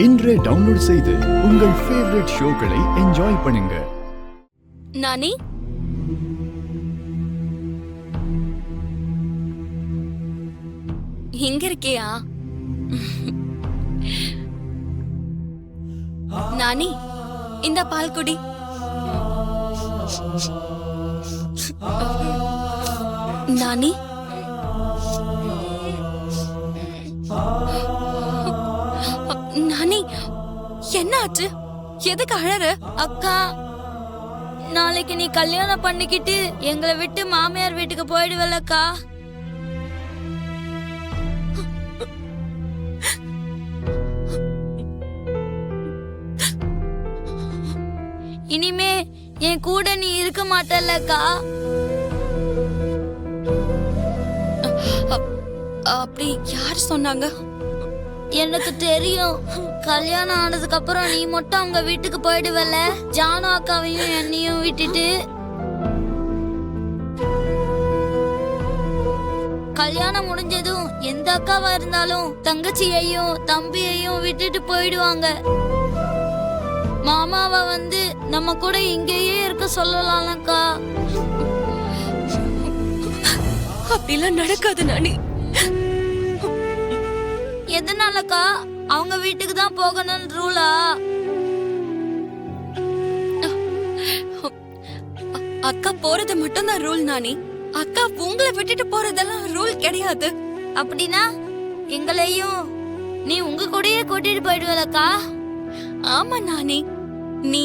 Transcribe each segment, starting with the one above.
இன்றே டவுன்லோட் செய்து உங்கள் ஃபேவரட் ஷோக்களை என்ஜாய் பண்ணுங்க. நானி, இங்க இருக்கியா? நானி, இந்த பால் குடி. நானி, நானி, என்ன ஆச்சு? எதுக்கு அழற? அக்கா, நாளைக்கு நீ கல்யாணம் பண்ணிக்கிட்டு எங்களை விட்டு மாமியார் வீட்டுக்கு போயிடுவல்லக்கா. இனிமே என் கூட நீ இருக்க மாட்டல்லக்கா. அப்படி யார் சொன்னாங்க? எனக்கு தெரியும். கல்யாணம் ஆனதுக்கு அப்புறம் நீ மட்டும் அவங்க வீட்டுக்கு போயிடுவல, ஜானு அக்காவையும் என்னையும் விட்டுட்டு. கல்யாணம் முடிஞ்சதும் எந்த அக்காவா இருந்தாலும் தங்கச்சியையும் தம்பியையும் விட்டுட்டு போயிடுவாங்க. மாமாவை வந்து நம்ம கூட இங்கேயே இருக்க சொல்லலாம்க்கா. அப்படிலாம் நடக்காது நானி. எதனாலக்கா? அவங்க வீட்டுக்கு தான் போகணும்னு ரூலா? அக்கா போறது மட்டும் தான் ரூல் நானி. அக்கா உங்களை விட்டுட்டு போறதெல்லாம் ரூல் கிடையாது. அப்படின்னா எங்களையும் நீ உங்க கூடயே கூட்டிட்டு போயிடுவலக்கா? ஆமா நானி, நீ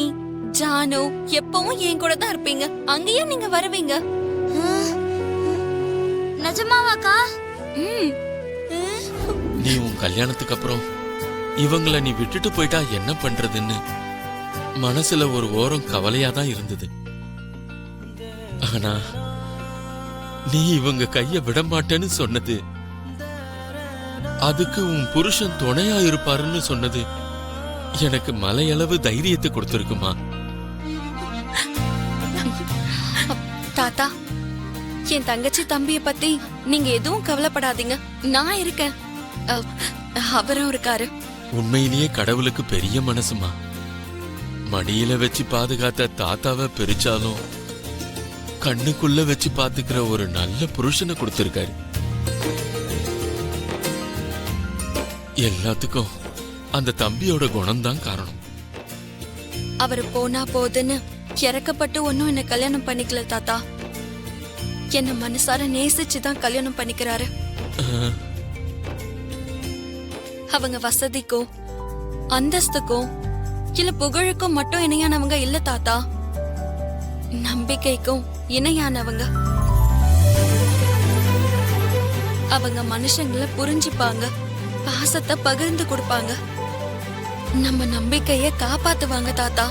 ஜானு எப்பவும் என் கூட தான் இருப்பீங்க. அங்கேயும் நீங்க வருவீங்க. நிஜமாவாக்கா? நீ உன் கல்யாணத்துக்கு அப்புறம் இவங்கள நீ விட்டுட்டு போயிட்டா என்ன பண்றதுன்னு மனசுல ஒரு ஓரம் கவலையா தான் இருந்தது. ஆனா நீ இவங்க கைய விட மாட்டேன்னு சொன்னது, அதுக்கு உன் புருஷன் துணையா இருப்பாருன்னு சொன்னது எனக்கு மலையளவு தைரியத்தை கொடுத்திருக்குமா? தாத்தா, என் தங்கச்சி தம்பிய பத்தி நீங்க எதுவும் கவலைப்படாதீங்க. நான் இருக்கேன். அவரும் இருக்காரு. உண்மையிலேயே கடவுளுக்கு பெரிய மனசுமா. மடியில வச்சு பாதுகாத்த தாத்தாவை பிரிச்சாலும் கண்ணுக்குள்ள வச்சு பாத்துக்கிற ஒரு நல்ல புருஷனை கொடுத்திருக்காரு. எல்லாத்துக்கும் அந்த தம்பியோட குணம்தான் காரணம். அவரு போனா போதுன்னு இறக்கப்பட்டு ஒன்னும் என்ன கல்யாணம் பண்ணிக்கல தாத்தா. என்ன மனசார நேசிச்சுதான் கல்யாணம் பண்ணிக்கிறாரு. அவங்க வசதிக்கும் அந்தஸ்துக்கும் இல்ல புகழுக்கும் மட்டும் இணையானவங்க இல்ல தாத்தா, நம்பிக்கைக்கும் இணையானவங்க. அவங்க மனுஷங்களை புரிஞ்சுப்பாங்க, பாசத்தை பகிர்ந்து கொடுப்பாங்க, நம்ம நம்பிக்கைய காப்பாத்துவாங்க தாத்தா.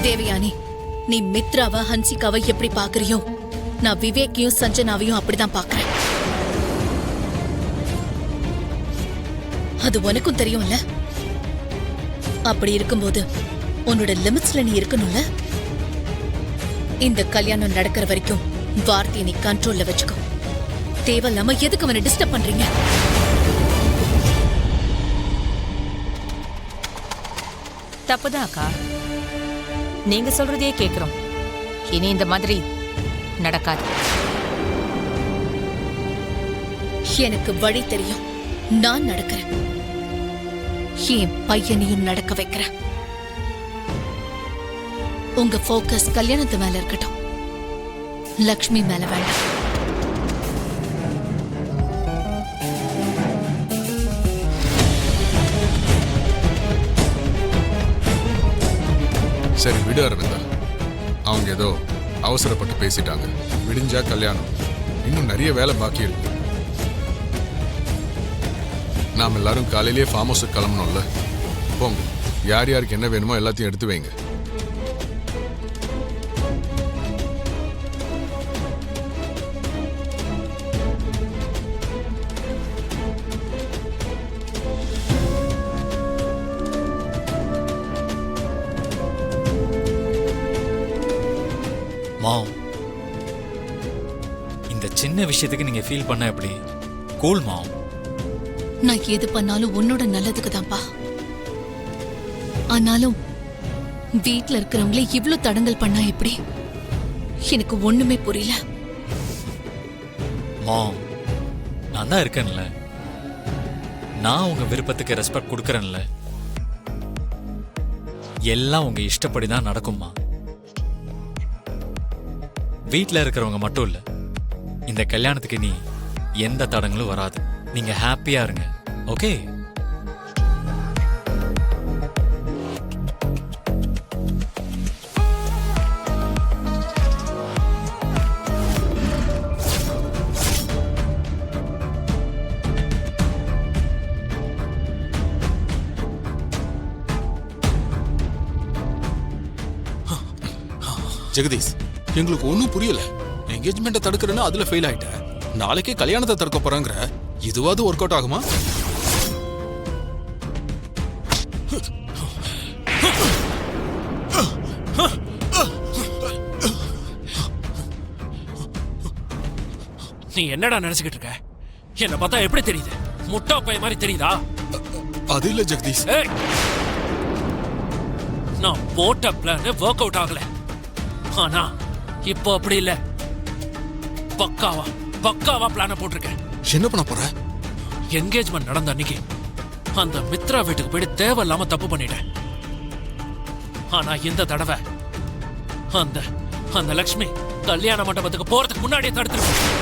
தேவயானி, நீ மித்ராவா ஹன்சிகாவை எப்படி பாக்குறியோ, நான் விவேக்கையும் சஞ்சனாவையும் அப்படிதான் பாக்குறேன். அது உனக்கும் தெரியும்ல. அப்படி இருக்கும்போது உன்னோட லிமிட்ஸ்ல நீ இருக்கணும்ல. இந்த கல்யாணம் நடக்கிற வரைக்கும் வார்த்தையை நீ கண்ட்ரோல்ல வச்சுக்கோ. தேவையில்லாம எதுக்கு அவனை டிஸ்டர்ப் பண்றீங்க? தப்புதான் அக்கா, நீங்க சொல்றதையே கேக்குறோம். இனி இந்த மாதிரி நடக்காது. எனக்கு வழி தெரியும். நான் நடக்கிறேன். என் பையனையும் நடக்க வைக்கிறேன். உங்க போக்கஸ் கல்யாணத்து மேல இருக்கட்டும், லக்ஷ்மி மேல வேண்டாம். சரி விடு அரவிந்தா, அவங்க ஏதோ அவசரப்பட்டு பேசிட்டாங்க. விடிஞ்சா கல்யாணம், இன்னும் நிறைய வேலை பாக்கி இருக்கு. நாம் எல்லாரும் காலையிலேயே ஃபார்ம் ஹவுஸுக்கு கிளம்பணும்ல. போங்க, யார் யாருக்கு என்ன வேணுமோ எல்லாத்தையும் எடுத்து வைங்க. மாம், இந்த சின்ன விஷயத்துக்கு நீங்க ஃபீல் பண்ண எப்படி? கூல் மாம். நான் எது பண்ணாலும் உன்னோட நல்லதுக்கு தான்ப்பா. ஆனாலும் வீட்ல இருக்கிறவங்களே இவ்ளோ தடங்கல் பண்ணா எப்படி? எனக்கு ஒண்ணுமே புரியல. மாம், நான் தான் இருக்கேன்ல. நான் உங்க விருப்பத்துக்கு ரெஸ்பெக்ட் கொடுக்கறேன்ல. எல்லாம் உங்க இஷ்டப்படி தான் நடக்குமா. வீட்ல இருக்கிறவங்க மட்டும் இல்ல, இந்த கல்யாணத்துக்கு நீ எந்த தடங்களும் வராது. நீங்க ஹாப்பியா இருங்க. ஓகே? ஜெகதீஷ், எங்களுக்கு ஒன்றும் புரியல. என்கேஜ்மெண்ட்டை தடுக்கிறேன்னு அதுல ஃபெயில் ஆயிட்டேன். நாளைக்கே கல்யாணத்தை தடுக்க போறாங்கிற. இதுவாது ஒர்க் அவுட் ஆகுமா? நீ என்னடா நினைச்சுக்கிட்டு இருக்க? என்ன பார்த்தா எப்படி தெரியுது? முட்டா பைய மாதிரி தெரியுதா? அது இல்ல ஜெகதீஷ். ஏய், நான் போட்ட பிளான் ஒர்க் அவுட் ஆகல. ஆனா இப்போ அப்படி இல்ல. பக்காவா பிளான போட்டிருக்கேன். என்ன பண்ண போற? என்கேஜ்மெண்ட் நடந்த அன்னைக்கு அந்த மித்ரா வீட்டுக்கு போயிட்டு தேவையில்லாம தப்பு பண்ணிட்டேன். ஆனா இந்த தடவை அந்த அந்த லக்ஷ்மி கல்யாண மண்டபத்துக்கு போறதுக்கு முன்னாடியே தடுத்துருக்கேன்.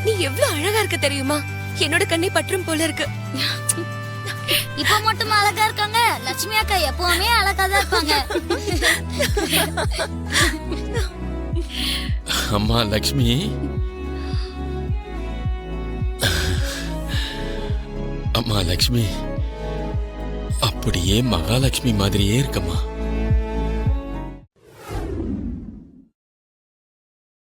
நீ எவ்வளவு அழகா இருக்க தெரியுமா? என்னோட கண்ணை பற்றும் போல இருக்கு. இப்ப மட்டும் அழகா இருக்காங்க. லட்சுமி அக்கா எப்பவுமே அழகா தான் இருப்பாங்க. அம்மா லக்ஷ்மி, அம்மா லக்ஷ்மி அப்படியே மகாலட்சுமி மாதிரியே இருக்கம்மா.